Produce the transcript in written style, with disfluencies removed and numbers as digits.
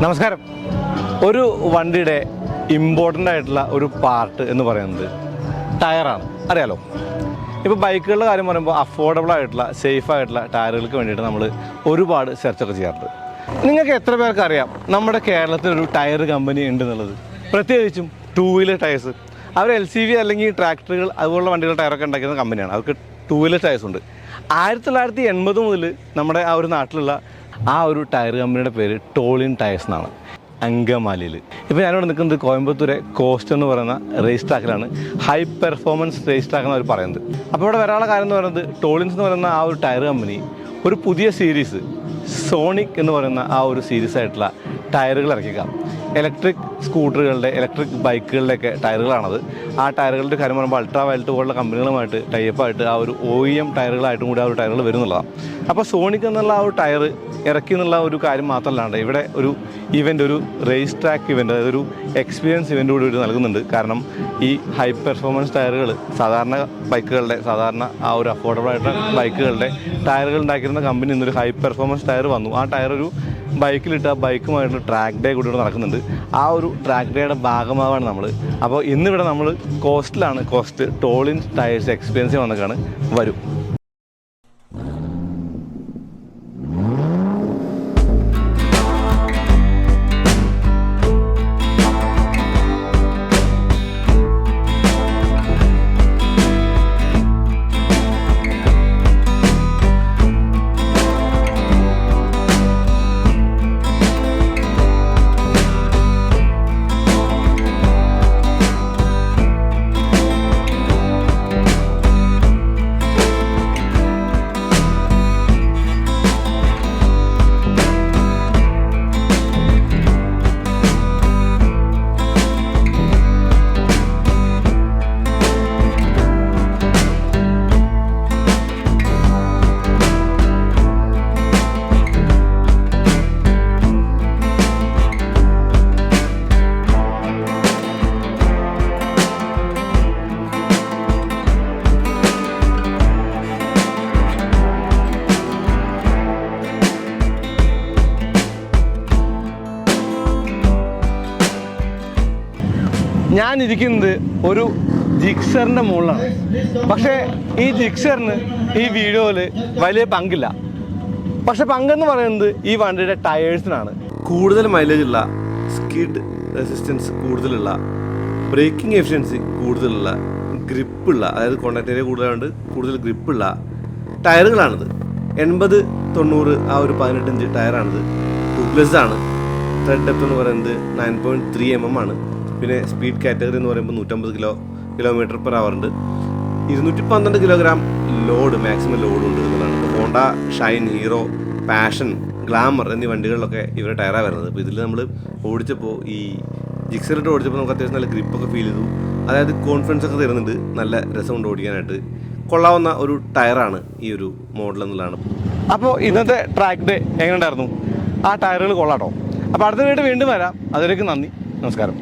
നമസ്കാരം. ഒരു വണ്ടിയുടെ ഇമ്പോർട്ടൻ്റ് ആയിട്ടുള്ള ഒരു പാർട്ട് എന്ന് പറയുന്നത് ടയറാണ്. അറിയാലോ, ഇപ്പോൾ ബൈക്കുകളുടെ കാര്യം പറയുമ്പോൾ അഫോർഡബിൾ ആയിട്ടുള്ള സേഫ് ആയിട്ടുള്ള ടയറുകൾക്ക് വേണ്ടിയിട്ട് നമ്മൾ ഒരുപാട് സെർച്ചൊക്കെ ചെയ്യാറുണ്ട്. നിങ്ങൾക്ക് എത്ര പേർക്ക് അറിയാം നമ്മുടെ കേരളത്തിലൊരു ടയർ കമ്പനി ഉണ്ടെന്നുള്ളത്? പ്രത്യേകിച്ചും 2 വീലർ ടയർസ്. അവർ LCV അല്ലെങ്കിൽ ട്രാക്ടറുകൾ അതുപോലുള്ള വണ്ടികളുടെ ടയറൊക്കെ ഉണ്ടാക്കുന്ന കമ്പനിയാണ്. അവർക്ക് 2 വീലർ ടയർസ് ഉണ്ട്. 1980 മുതൽ നമ്മുടെ ആ ഒരു നാട്ടിലുള്ള ആ ഒരു ടയർ കമ്പനിയുടെ പേര് ടോളിൻ ടയർസ് എന്നാണ്, അങ്കമാലിയിൽ. ഇപ്പോൾ ഞാനിവിടെ നിൽക്കുന്നത് കോയമ്പത്തൂരെ കോസ്റ്റ് എന്ന് പറയുന്ന റേസ് ട്രാക്കിലാണ്. ഹൈ പെർഫോമൻസ് റേസ് ട്രാക്ക് എന്ന് അവർ പറയുന്നത്. അപ്പോൾ ഇവിടെ വരാനുള്ള കാര്യം എന്ന് പറയുന്നത് ടോളിൻസ് എന്ന് പറയുന്ന ആ ഒരു ടയർ കമ്പനി ഒരു പുതിയ സീരീസ് സോണിക് എന്ന് പറയുന്ന ആ ഒരു സീരീസ് ആയിട്ടുള്ള ടയറുകൾ ഇറക്കിക്കാം. Electric സ്കൂട്ടറുകളുടെ electric ബൈക്കുകളുടെയൊക്കെ ടയറുകളാണത്. ആ ടയറുകളുടെ കാര്യം പറയുമ്പോൾ അൾട്രാ വയലറ്റ് പോലുള്ള കമ്പനികളുമായിട്ട് ടൈപ്പായിട്ട് ആ ഒരു OEM ടയറുകളായിട്ടും കൂടി ആ ഒരു ടയറുകൾ വരുന്നുള്ളതാണ്. അപ്പോൾ സോണിക് എന്നുള്ള ആ ഒരു ടയർ ഇറക്കി എന്നുള്ള ഒരു കാര്യം മാത്രമല്ലാണ്ട് ഇവിടെ ഒരു ഇവൻ്റ്, ഒരു റേസ് ട്രാക്ക് ഇവൻ്റ്, അതായത് ഒരു എക്സ്പീരിയൻസ് ഇവൻ്റ് കൂടി ഒരു നൽകുന്നുണ്ട്. കാരണം ഈ ഹൈ പെർഫോമൻസ് ടയറുകൾ സാധാരണ ബൈക്കുകളുടെ, സാധാരണ ആ ഒരു അഫോർഡബിൾ ആയിട്ടുള്ള ബൈക്കുകളുടെ ടയറുകൾ ഉണ്ടാക്കിയിരുന്ന കമ്പനി ഇന്നൊരു ഹൈ പെർഫോമൻസ് ടയർ വന്നു. ആ ടയർ ഒരു ബൈക്കിലിട്ട് ആ ബൈക്കുമായിട്ടുള്ള ട്രാക്ക് ഡേ കൂടി ഇവിടെ നടക്കുന്നുണ്ട്. ആ ഒരു ട്രാക്ക് ഡേയുടെ ഭാഗമാവാണ് നമ്മൾ. അപ്പോൾ ഇന്നിവിടെ നമ്മൾ കോസ്റ്റിലാണ്. കോസ്റ്റ് ടോളിൻ ടയേഴ്സ് എക്സ്പീരിയൻസ് വന്നൊക്കെയാണ്. വരും. ഞാനിരിക്കുന്നത് ഒരു ജിക്സറിൻ്റെ മുകളിലാണ്. പക്ഷേ ഈ ജിക്സറിന് ഈ വീഡിയോയിൽ വലിയ പങ്കില്ല. പക്ഷെ പങ്കെന്ന് പറയുന്നത് ഈ വണ്ടിയുടെ ടയേഴ്സിനാണ്. കൂടുതൽ മൈലേജുള്ള, സ്കിഡ് റെസിസ്റ്റൻസ് കൂടുതലുള്ള, ബ്രേക്കിംഗ് എഫിഷ്യൻസി കൂടുതലുള്ള, ഗ്രിപ്പുള്ള, അതായത് കോണ്ടാക്ട് ഏരിയ കൂടുതലുണ്ട്, കൂടുതൽ ഗ്രിപ്പുള്ള ടയറുകളാണിത്. 80-90 ആ ഒരു 18 ഇഞ്ച് ടയറാണിത്. ട്യൂബ്ലെസ് ആണ്. ത്രെഡ് ഡെപ്ത് എന്ന് പറയുന്നത് 9.3 mm ആണ്. പിന്നെ സ്പീഡ് കാറ്റഗറി എന്ന് പറയുമ്പോൾ 150 km/h ഉണ്ട്. 212 കിലോഗ്രാം ലോഡ്, മാക്സിമം ലോഡ് ഉണ്ട് എന്നുള്ളതാണ്. ഇപ്പോൾ Honda Shine, hero, passion, glamour എന്നീ വണ്ടികളിലൊക്കെ ഇവരുടെ ടയറാണ് വരുന്നത്. അപ്പോൾ ഇതിൽ നമ്മൾ ഓടിച്ചപ്പോൾ, ഈ ജിക്സറിട്ട് ഓടിച്ചപ്പോൾ നമുക്ക് അത്യാവശ്യം നല്ല ഗ്രിപ്പൊക്കെ ഫീൽ ചെയ്തു. അതായത് കോൺഫിഡൻസ് ഒക്കെ തരുന്നുണ്ട്. നല്ല രസമുണ്ട് ഓടിക്കാനായിട്ട്. കൊള്ളാവുന്ന ഒരു ടയറാണ് ഈ ഒരു മോഡൽ എന്നുള്ളതാണ്. അപ്പോൾ ഇന്നത്തെ ട്രാക്ക് ഡേ എങ്ങനെ ഉണ്ടായിരുന്നു? ആ ടയറുകൾ കൊള്ളാട്ടോ. അപ്പോൾ അടുത്ത വീണ്ടും വരാം. അതിലേക്ക് നന്ദി, നമസ്കാരം.